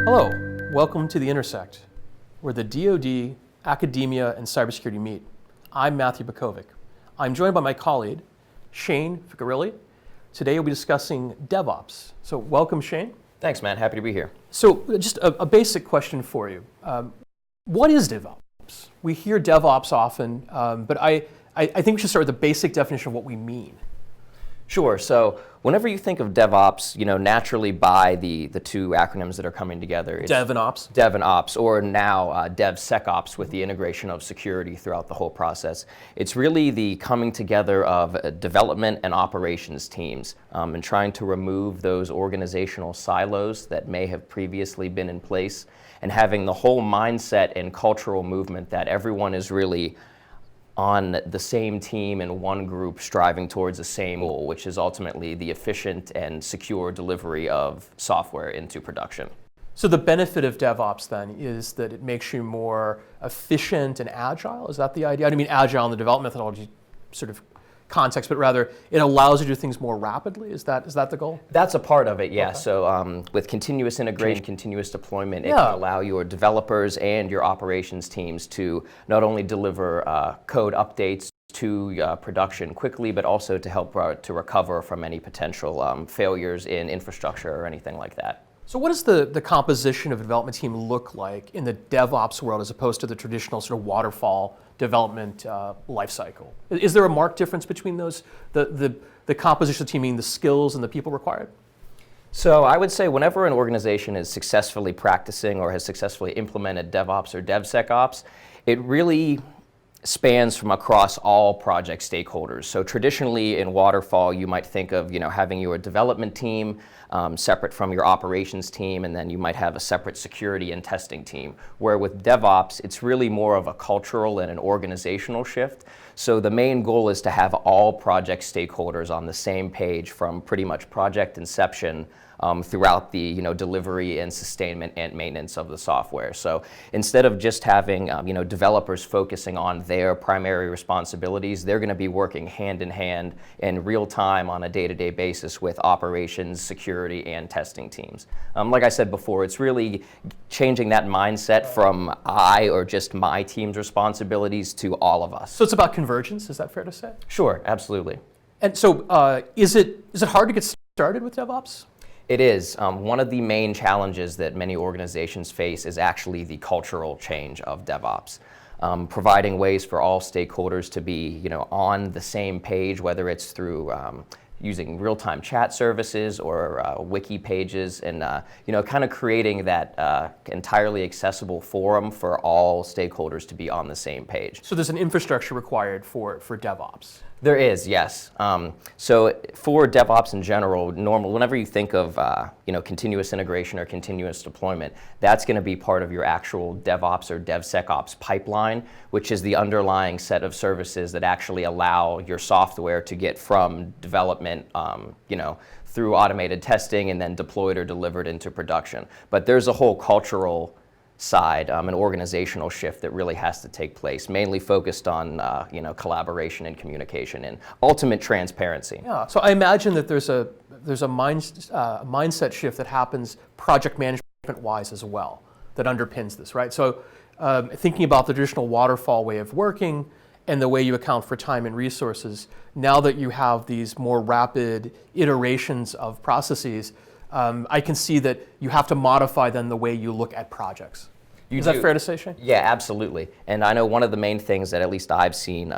Hello, welcome to The Intersect, where the DoD, academia, and cybersecurity meet. I'm Matthew Butkovic. I'm joined by my colleague, Shane Ficorilli. Today we'll be discussing DevOps. So welcome, Shane. Thanks, Matt. Happy to be here. So just a basic question for you. What is DevOps? We hear DevOps often, but I think we should start with the basic definition of what we mean. Sure. So whenever you think of DevOps, naturally by the two acronyms that are coming together. It's Dev and Ops. Dev and Ops, or now DevSecOps with the integration of security throughout the whole process. It's really the coming together of development and operations teams and trying to remove those organizational silos that may have previously been in place and having the whole mindset and cultural movement that everyone is really on the same team and one group striving towards the same goal, which is ultimately the efficient and secure delivery of software into production. So the benefit of DevOps then is that it makes you more efficient and agile? Is that the idea? I don't mean agile in the development methodology sort of context, but rather it allows you to do things more rapidly? Is that the goal? That's a part of it, yeah. Okay. So with continuous integration, continuous deployment, it can allow your developers and your operations teams to not only deliver code updates to production quickly, but also to help to recover from any potential failures in infrastructure or anything like that. So what does the composition of a development team look like in the DevOps world as opposed to the traditional sort of waterfall development lifecycle? Is there a marked difference between those, the composition of the team, meaning the skills and the people required? So I would say whenever an organization is successfully practicing or has successfully implemented DevOps or DevSecOps, it really spans from across all project stakeholders. So traditionally in waterfall, you might think of having your development team separate from your operations team, and then you might have a separate security and testing team. Where with DevOps, it's really more of a cultural and an organizational shift. So the main goal is to have all project stakeholders on the same page from pretty much project inception throughout the delivery and sustainment and maintenance of the software. So instead of just having developers focusing on their primary responsibilities, they're going to be working hand in hand in real time on a day-to-day basis with operations, security, and testing teams. Like I said before, it's really changing that mindset from I or just my team's responsibilities to all of us. So it's about convergence, is that fair to say? Sure, absolutely. And so is it hard to get started with DevOps? It is. One of the main challenges that many organizations face is actually the cultural change of DevOps. Providing ways for all stakeholders to be on the same page, whether it's through using real-time chat services or wiki pages, and kind of creating that entirely accessible forum for all stakeholders to be on the same page. So there's an infrastructure required for DevOps? There is, yes. So for DevOps in general, whenever you think of continuous integration or continuous deployment, that's going to be part of your actual DevOps or DevSecOps pipeline, which is the underlying set of services that actually allow your software to get from development, through automated testing and then deployed or delivered into production. But there's a whole cultural side, an organizational shift that really has to take place, mainly focused on collaboration and communication and ultimate transparency. Yeah. So I imagine that there's a mindset shift that happens project management wise as well that underpins this, right? So thinking about the traditional waterfall way of working and the way you account for time and resources, now that you have these more rapid iterations of processes, I can see that you have to modify then the way you look at projects. Is that fair to say, Shane? Yeah, absolutely. And I know one of the main things that at least I've seen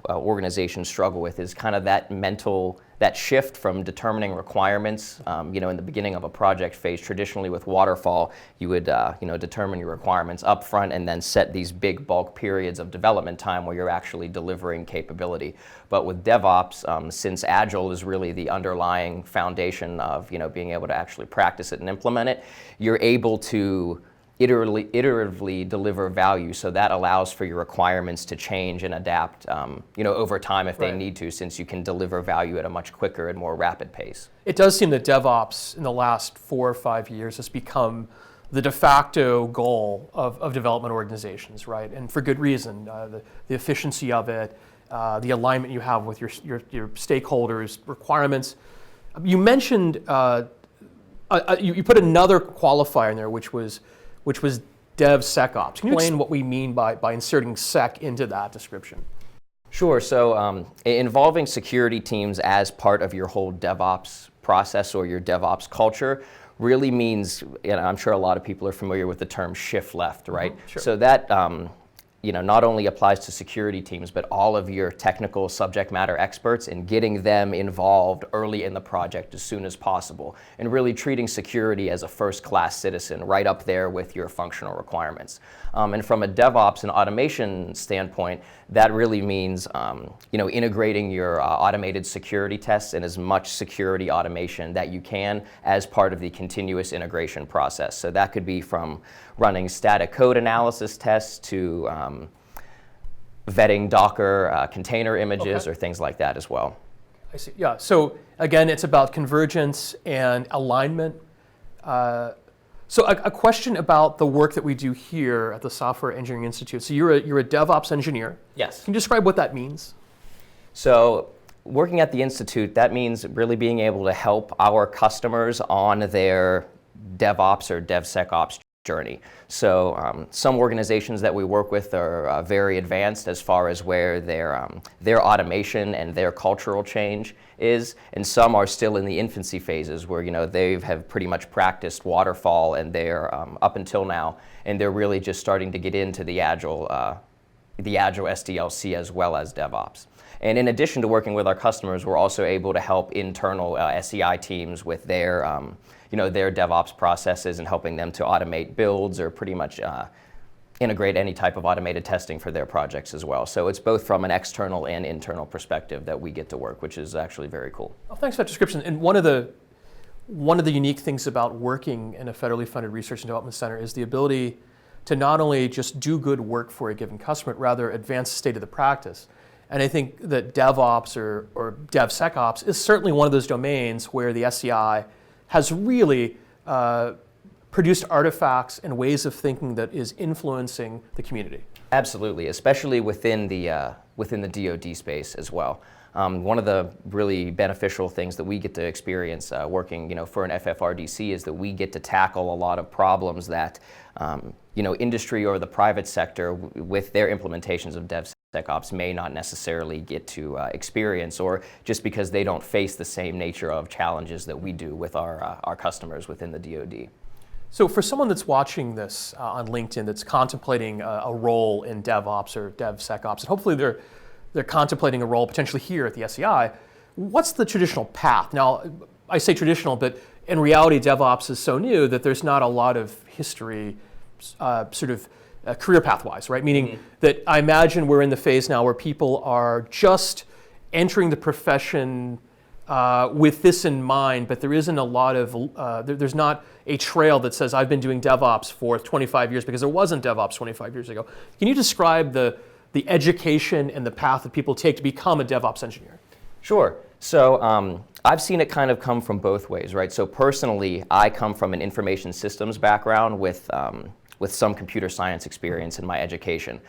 organizations struggle with is kind of that shift from determining requirements. In the beginning of a project phase, traditionally with waterfall, you would determine your requirements up front and then set these big bulk periods of development time where you're actually delivering capability. But with DevOps, since Agile is really the underlying foundation of being able to actually practice it and implement it, you're able to iteratively deliver value, so that allows for your requirements to change and adapt over time if they need to, since you can deliver value at a much quicker and more rapid pace. It does seem that DevOps in the last 4 or 5 years has become the de facto goal of development organizations, right? And for good reason. The efficiency of it, the alignment you have with your stakeholders' requirements. You mentioned You put another qualifier in there, which was DevSecOps. Can you explain what we mean by inserting sec into that description? Sure. So involving security teams as part of your whole DevOps process or your DevOps culture really means, I'm sure a lot of people are familiar with the term shift left, right? Sure. So that not only applies to security teams, but all of your technical subject matter experts, and getting them involved early in the project as soon as possible, and really treating security as a first-class citizen right up there with your functional requirements. And from a DevOps and automation standpoint, that really means integrating your automated security tests and as much security automation that you can as part of the continuous integration process. So that could be from running static code analysis tests to vetting Docker container images or things like that as well. I see. Yeah. So again, it's about convergence and alignment. So a question about the work that we do here at the Software Engineering Institute. So you're a DevOps engineer. Yes. Can you describe what that means? So working at the Institute, that means really being able to help our customers on their DevOps or DevSecOps journey. So some organizations that we work with are very advanced as far as where their automation and their cultural change is, and some are still in the infancy phases where they have pretty much practiced waterfall and they're up until now, and they're really just starting to get into the agile SDLC as well as DevOps. And in addition to working with our customers, we're also able to help internal SEI teams with their DevOps processes and helping them to automate builds or pretty much integrate any type of automated testing for their projects as well. So it's both from an external and internal perspective that we get to work, which is actually very cool. Well, thanks for that description. And one of the unique things about working in a federally funded research and development center is the ability to not only just do good work for a given customer, but rather advance the state of the practice. And I think that DevOps or DevSecOps is certainly one of those domains where the SEI has really produced artifacts and ways of thinking that is influencing the community. Absolutely, especially within the DoD space as well. One of the really beneficial things that we get to experience working, for an FFRDC is that we get to tackle a lot of problems that, industry or the private sector with their implementations of DevSecOps may not necessarily get to experience, or just because they don't face the same nature of challenges that we do with our customers within the DoD. So for someone that's watching this on LinkedIn that's contemplating a role in DevOps or DevSecOps, and hopefully they're contemplating a role potentially here at the SEI, what's the traditional path? Now, I say traditional, but in reality, DevOps is so new that there's not a lot of history career path-wise, right? Meaning that I imagine we're in the phase now where people are just entering the profession with this in mind, but there isn't a lot of, there's not a trail that says I've been doing DevOps for 25 years because there wasn't DevOps 25 years ago. Can you describe the education and the path that people take to become a DevOps engineer? Sure. So I've seen it kind of come from both ways, right? So personally, I come from an information systems background with some computer science experience in my education.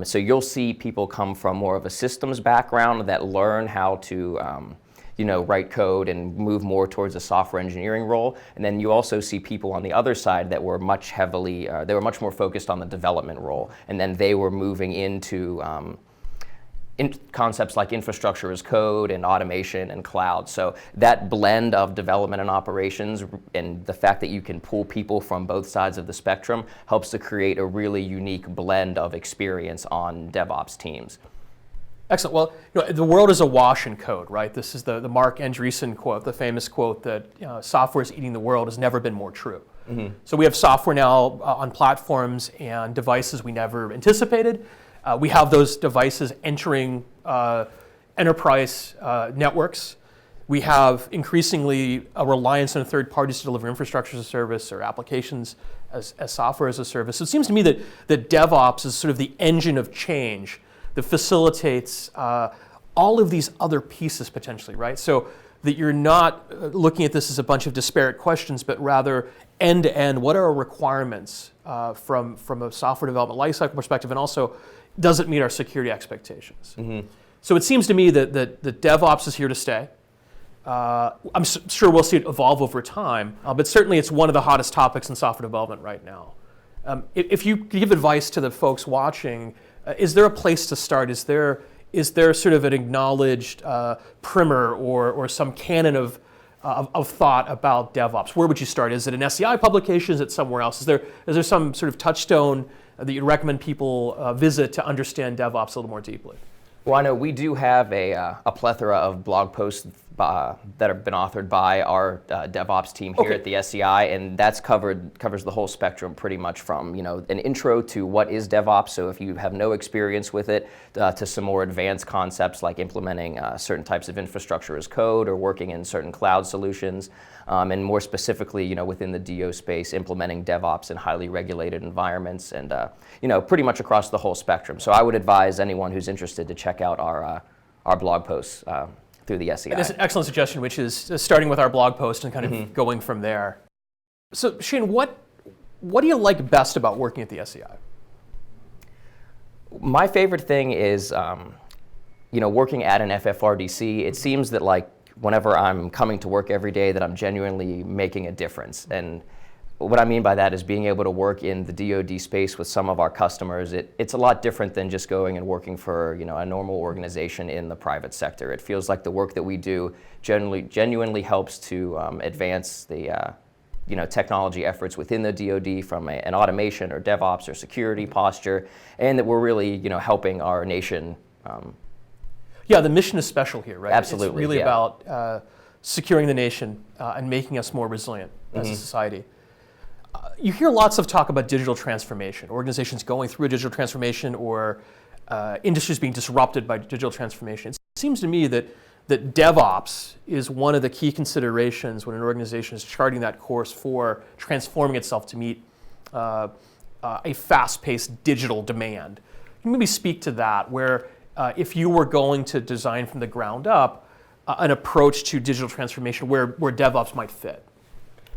So you'll see people come from more of a systems background that learn how to write code and move more towards a software engineering role. And then you also see people on the other side that were much more focused on the development role. And then they were moving into concepts like infrastructure as code and automation and cloud. So that blend of development and operations and the fact that you can pull people from both sides of the spectrum helps to create a really unique blend of experience on DevOps teams. Excellent. Well, the world is awash in code, right? This is the Mark Andreessen quote, the famous quote that software is eating the world has never been more true. Mm-hmm. So we have software now on platforms and devices we never anticipated. We have those devices entering enterprise networks. We have increasingly a reliance on third parties to deliver infrastructure as a service or applications as software as a service. So it seems to me that DevOps is sort of the engine of change that facilitates all of these other pieces potentially, right? So that you're not looking at this as a bunch of disparate questions, but rather end-to-end, what are our requirements from a software development lifecycle perspective, and also does it meet our security expectations? Mm-hmm. So it seems to me that DevOps is here to stay. I'm sure we'll see it evolve over time, but certainly it's one of the hottest topics in software development right now. If you give advice to the folks watching, is there a place to start? Is there sort of an acknowledged primer or some canon of thought about DevOps? Where would you start? Is it an SEI publication? Is it somewhere else? Is there some sort of touchstone that you'd recommend people visit to understand DevOps a little more deeply? Well, I know we do have a plethora of blog posts that have been authored by our DevOps team here at the SEI, and that's covers the whole spectrum pretty much from an intro to what is DevOps, so if you have no experience with it, to some more advanced concepts like implementing certain types of infrastructure as code or working in certain cloud solutions, and more specifically, within the DO space, implementing DevOps in highly regulated environments, and pretty much across the whole spectrum. So I would advise anyone who's interested to check out our blog posts through the SEI. And it's an excellent suggestion, which is starting with our blog post and kind of going from there. So Shane, what do you like best about working at the SEI? My favorite thing is, working at an FFRDC. It seems that whenever I'm coming to work every day, that I'm genuinely making a difference. And what I mean by that is being able to work in the DoD space with some of our customers. It's a lot different than just going and working for a normal organization in the private sector. It feels like the work that we do genuinely helps to advance the technology efforts within the DoD from an automation or DevOps or security posture, and that we're really helping our nation. Yeah, the mission is special here, right? Absolutely. It's really about securing the nation and making us more resilient as a society. You hear lots of talk about digital transformation, organizations going through a digital transformation or industries being disrupted by digital transformation. It seems to me that DevOps is one of the key considerations when an organization is charting that course for transforming itself to meet a fast-paced digital demand. Can you maybe speak to that, where if you were going to design from the ground up an approach to digital transformation where DevOps might fit?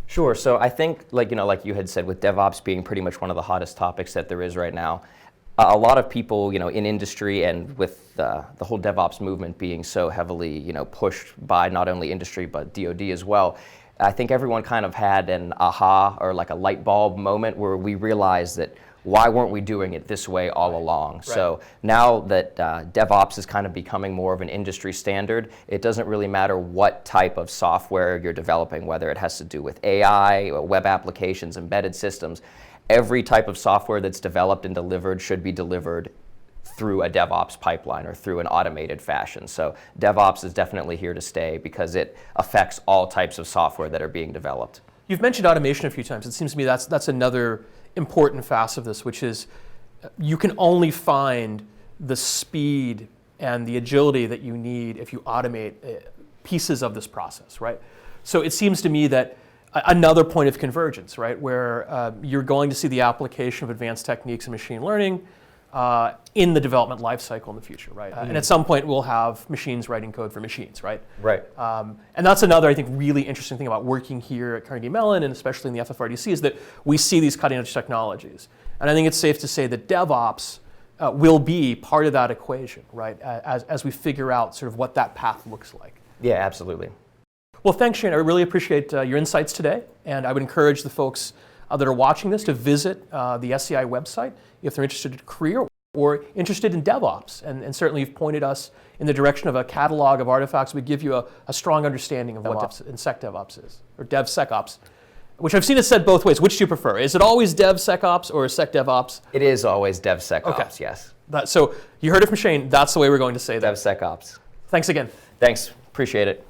Sure. So I think, like you had said, with DevOps being pretty much one of the hottest topics that there is right now, a lot of people, in industry and with the whole DevOps movement being so heavily, pushed by not only industry but DoD as well, I think everyone kind of had an aha or a light bulb moment where we realized that why weren't we doing it this way all along? Right. So now that DevOps is kind of becoming more of an industry standard, it doesn't really matter what type of software you're developing, whether it has to do with AI, or web applications, embedded systems. Every type of software that's developed and delivered should be delivered through a DevOps pipeline or through an automated fashion. So DevOps is definitely here to stay because it affects all types of software that are being developed. You've mentioned automation a few times. It seems to me that's another important facet of this, which is you can only find the speed and the agility that you need if you automate pieces of this process, right? So it seems to me that another point of convergence, right, where you're going to see the application of advanced techniques in machine learning in the development lifecycle in the future, right? And at some point we'll have machines writing code for machines, right? Right. And that's another, I think, really interesting thing about working here at Carnegie Mellon and especially in the FFRDC is that we see these cutting edge technologies. And I think it's safe to say that DevOps will be part of that equation, right? As we figure out sort of what that path looks like. Yeah, absolutely. Well, thanks, Shane. I really appreciate your insights today. And I would encourage the folks that are watching this to visit the SEI website if they're interested in a career or interested in DevOps. And certainly you've pointed us in the direction of a catalog of artifacts that would give you a strong understanding of what DevSecOps is, or DevSecOps, which I've seen it said both ways. Which do you prefer? Is it always DevSecOps or SecDevOps? It is always DevSecOps, yes. So you heard it from Shane. That's the way we're going to say that. DevSecOps. Thanks again. Thanks. Appreciate it.